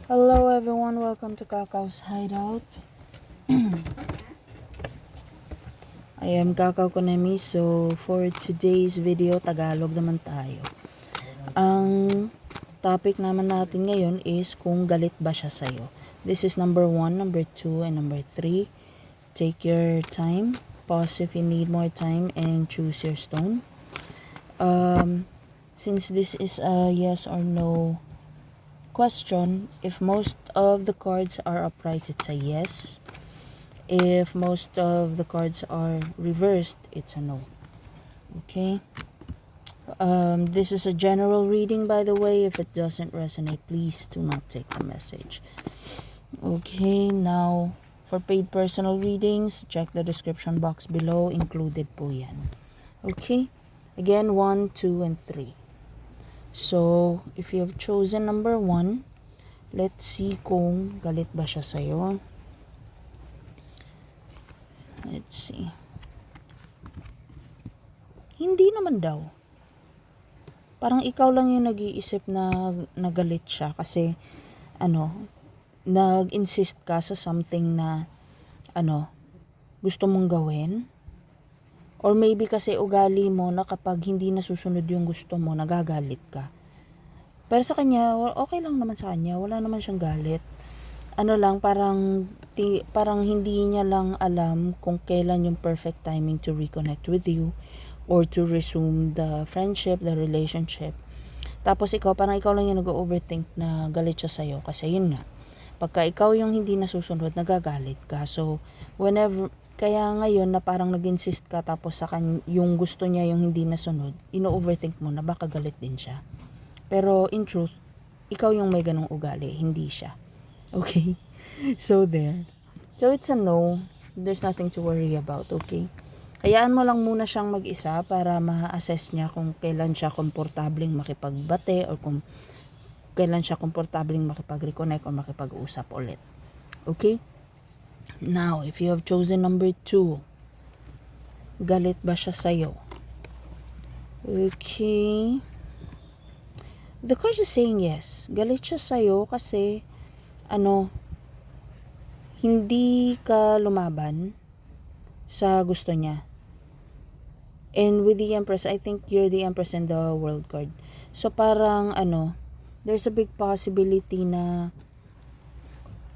Hello everyone, welcome to Kakao's Hideout. I am Kakao Konemi. So for today's video, Tagalog naman tayo. Ang topic naman natin ngayon is kung galit ba siya sa'yo. This is number 1, number 2, and number 3. Take your time, pause if you need more time, and choose your stone. Since this is a yes or no question, if most of the cards are upright, it's a yes. If most of the cards are reversed, it's a no. Okay. This is a general reading, by the way. If it doesn't resonate, please do not take the message. Okay, now for paid personal readings, check the description box below. Included po yan. Okay. Again, 1, 2, and 3. So, if you have chosen number 1, let's see kung galit ba siya sa'yo. Let's see. Hindi naman daw. Parang ikaw lang yung nag-iisip na nagalit siya kasi, nag-insist ka sa something na, gusto mong gawin. Or maybe kasi ugali mo na kapag hindi nasusunod yung gusto mo, nagagalit ka. Pero sa kanya, okay lang naman sa kanya. Wala naman siyang galit. Parang hindi niya lang alam kung kailan yung perfect timing to reconnect with you or to resume the friendship, the relationship. Tapos parang ikaw lang yung nag-overthink na galit siya sa'yo. Kasi yun nga, pagka ikaw yung hindi nasusunod, nagagalit ka. So, kaya ngayon na parang nag-insist ka tapos yung gusto niya yung hindi nasunod, ino-overthink mo na baka galit din siya. Pero in truth, ikaw yung may ganong ugali, hindi siya. Okay? So there. So it's a no. There's nothing to worry about, okay? Hayaan mo lang muna siyang mag-isa para ma-assess niya kung kailan siya komportabling makipagbate or kung kailan siya komportabling makipag-reconnect o makipag-usap ulit. Okay? Now, if you have chosen number 2, galit ba siya sa'yo? Okay. The card is saying yes. Galit siya sa'yo kasi, hindi ka lumaban sa gusto niya. And with the Empress, I think you're the Empress and the World card. So parang, there's a big possibility na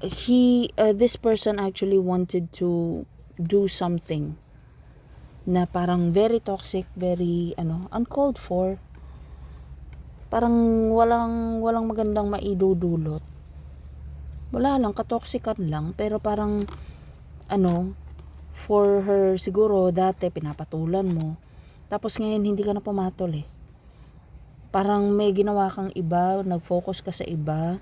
this person actually wanted to do something na parang very toxic, very uncalled for. Parang walang magandang maidudulot. Wala lang, katoxican lang, pero parang for her siguro dati pinapatulan mo. Tapos ngayon hindi ka na pumatol eh. Parang may ginawa kang iba, nag-focus ka sa iba.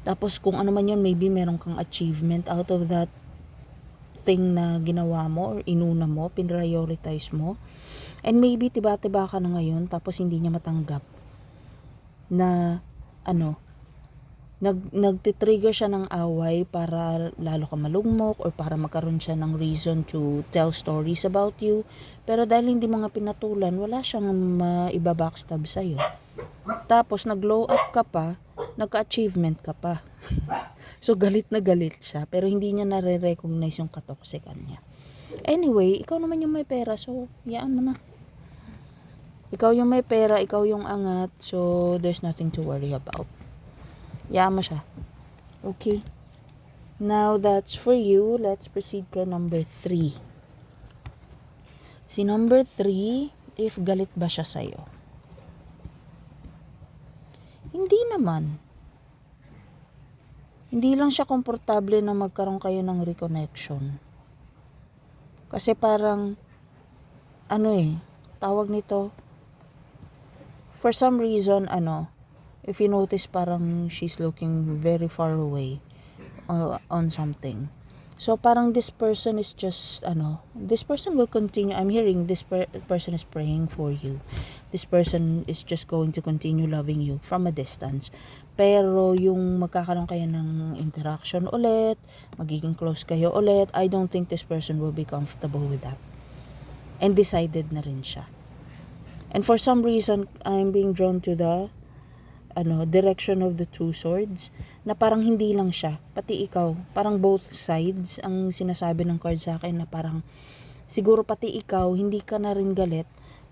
Tapos kung ano man yun, maybe meron kang achievement out of that thing na ginawa mo or inuna mo, pinrioritize mo. And maybe tiba-tiba ka na ngayon tapos hindi niya matanggap na nagtitrigger siya ng away para lalo ka malugmok or para magkaroon siya ng reason to tell stories about you. Pero dahil hindi mga pinatulan, wala siyang maibabackstab sa'yo. Tapos nag-glow up ka pa, nagka-achievement ka pa. So galit na galit siya, pero hindi niya nare-recognize yung katoksikan niya. Anyway, ikaw naman yung may pera, so yaan mo na. Ikaw yung may pera, ikaw yung angat, so there's nothing to worry about. Yaan mo siya. Okay. Now that's for you. Let's proceed ka number 3. Si number 3, if galit ba siya sa'yo? Hindi naman. Hindi lang siya komportable na magkaroon kayo ng reconnection. Kasi parang, tawag nito, for some reason, if you notice parang she's looking very far away on something. So parang this person is just, this person will continue, I'm hearing this person is praying for you. This person is just going to continue loving you from a distance. Pero yung magkakaroon kayo ng interaction ulit, magiging close kayo ulit, I don't think this person will be comfortable with that. And decided na rin siya. And for some reason, I'm being drawn to the direction of the two swords, na parang hindi lang siya, pati ikaw, parang both sides ang sinasabi ng card sa akin, na parang siguro pati ikaw, hindi ka na rin galit,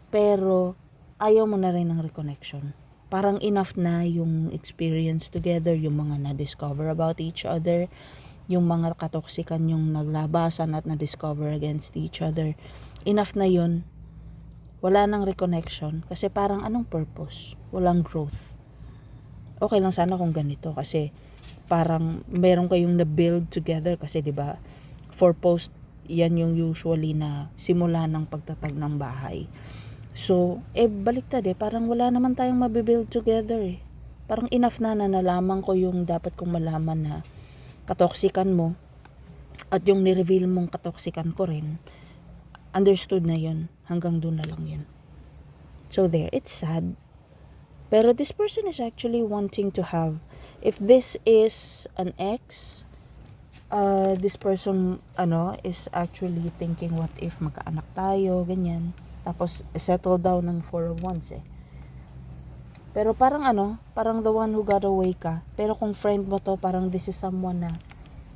pero ayaw mo na rin ng reconnection. Parang enough na yung experience together, yung mga na-discover about each other, yung mga katoksikan yung naglabasan at na-discover against each other. Enough na yun. Wala nang reconnection. Kasi parang anong purpose? Walang growth. Okay lang sana kung ganito. Kasi parang meron kayong na-build together. Kasi diba, 4 post, yan yung usually na simula ng pagtatag ng bahay. So, baliktad parang wala naman tayong mabibuild together Parang enough na nalaman ko yung dapat kong malaman na katoksikan mo at yung ni-reveal mong katoksikan ko rin. Understood na yun. Hanggang doon na lang yun. So there, it's sad. Pero this person is actually wanting to have, if this is an ex, this person, is actually thinking, what if magkaanak tayo, ganyan. Tapos, settle down ng 4 of Wands Pero parang parang the one who got away ka. Pero kung friend mo to, parang this is someone na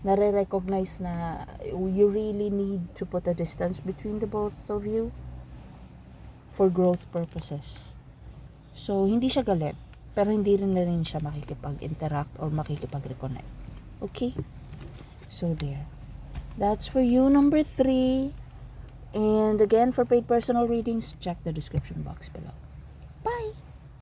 nare-recognize na you really need to put a distance between the both of you for growth purposes. So, hindi siya galit. Pero hindi rin na rin siya makikipag-interact or makikipag-reconnect. Okay? So, there. That's for you, number 3. And again, for paid personal readings, check the description box below.